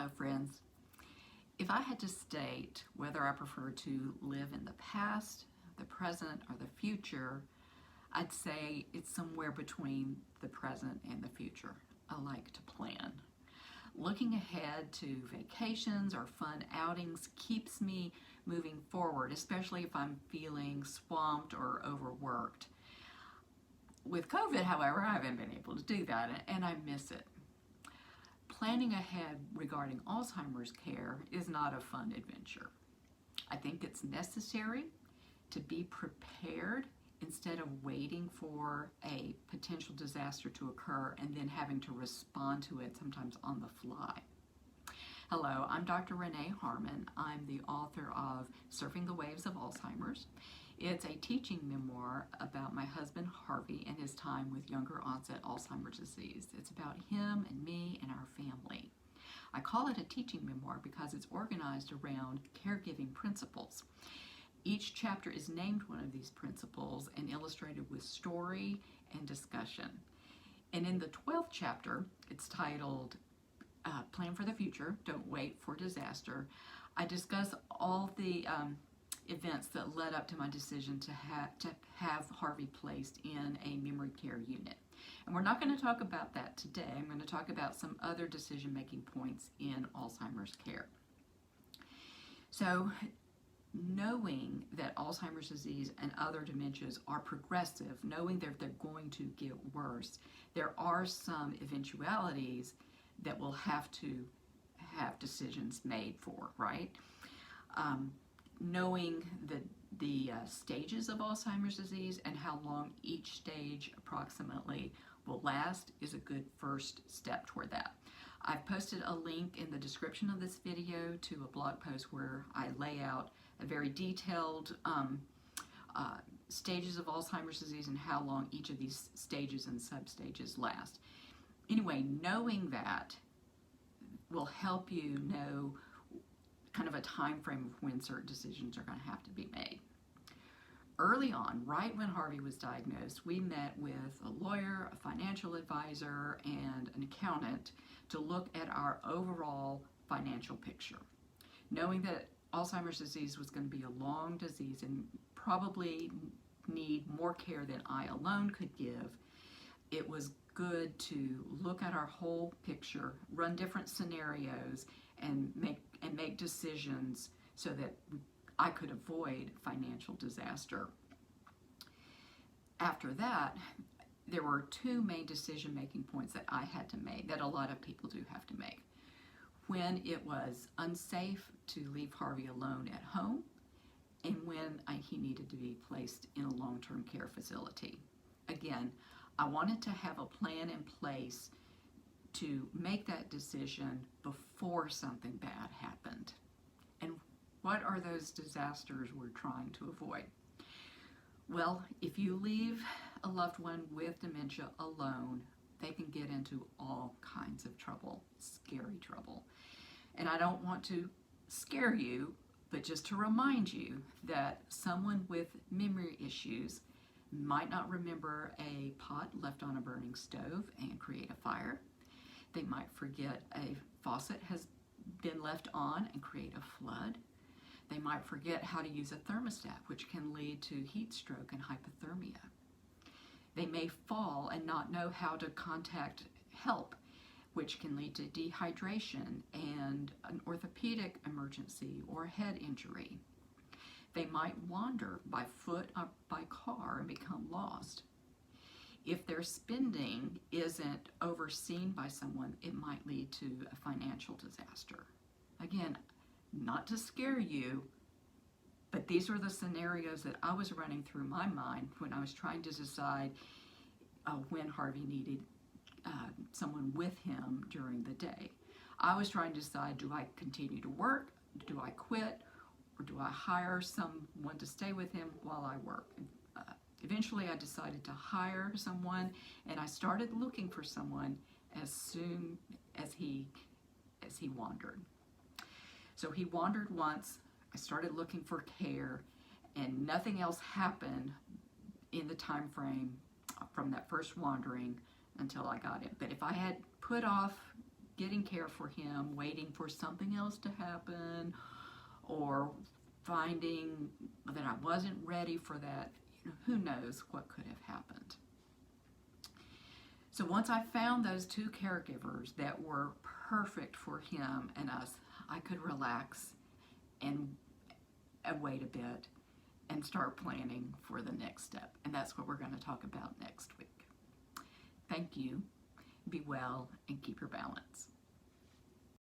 Hello, friends. If I had to state whether I prefer to live in the past, the present, or the future, I'd say it's somewhere between the present and the future. I like to plan. Looking ahead to vacations or fun outings keeps me moving forward, especially if I'm feeling swamped or overworked. With COVID, however, I haven't been able to do that, and I miss it. Planning ahead regarding Alzheimer's care is not a fun adventure. I think it's necessary to be prepared instead of waiting for a potential disaster to occur and then having to respond to it sometimes on the fly. Hello, I'm Dr. Renee Harmon. I'm the author of Surfing the Waves of Alzheimer's. It's a teaching memoir about my husband Harvey and his time with younger onset Alzheimer's disease. It's about him and me and our family. I call it a teaching memoir because it's organized around caregiving principles. Each chapter is named one of these principles and illustrated with story and discussion. And in the 12th chapter, it's titled Plan for the Future, Don't Wait for Disaster. I discuss all the events that led up to my decision to have Harvey placed in a memory care unit. And we're not going to talk about that today. I'm going to talk about some other decision-making points in Alzheimer's care. So, knowing that Alzheimer's disease and other dementias are progressive, knowing that they're going to get worse, there are some eventualities that we'll have to have decisions made for, right? Knowing the stages of Alzheimer's disease and how long each stage approximately will last is a good first step toward that. I've posted a link in the description of this video to a blog post where I lay out a very detailed stages of Alzheimer's disease and how long each of these stages and substages last. Anyway, knowing that will help you know kind of a time frame of when certain decisions are going to have to be made. Early on, right when Harvey was diagnosed, we met with a lawyer, a financial advisor, and an accountant to look at our overall financial picture. Knowing that Alzheimer's disease was going to be a long disease and probably need more care than I alone could give, it was good to look at our whole picture, run different scenarios, and make decisions so that I could avoid financial disaster. After that, there were two main decision-making points that I had to make, that a lot of people do have to make. When it was unsafe to leave Harvey alone at home, and when he needed to be placed in a long-term care facility. Again, I wanted to have a plan in place to make that decision before something bad happened. And what are those disasters we're trying to avoid? Well, if you leave a loved one with dementia alone, they can get into all kinds of trouble, scary trouble. And I don't want to scare you, but just to remind you that someone with memory issues might not remember a pot left on a burning stove and create a fire. They might forget a faucet has been left on and create a flood. They might forget how to use a thermostat, which can lead to heat stroke and hypothermia. They may fall and not know how to contact help, which can lead to dehydration and an orthopedic emergency or head injury. They might wander by foot or by car and become lost. If their spending isn't overseen by someone, it might lead to a financial disaster. Again, not to scare you, but these are the scenarios that I was running through my mind when I was trying to decide when Harvey needed someone with him during the day. I was trying to decide, do I continue to work? Do I quit? Or do I hire someone to stay with him while I work? Eventually, I decided to hire someone, and I started looking for someone as soon as he wandered. So he wandered once. I started looking for care, and nothing else happened in the time frame from that first wandering until I got it. But if I had put off getting care for him, waiting for something else to happen, or finding that I wasn't ready for that. Who knows what could have happened. So once I found those two caregivers that were perfect for him and us, I could relax and wait a bit and start planning for the next step. And that's what we're going to talk about next week. Thank you. Be well and keep your balance.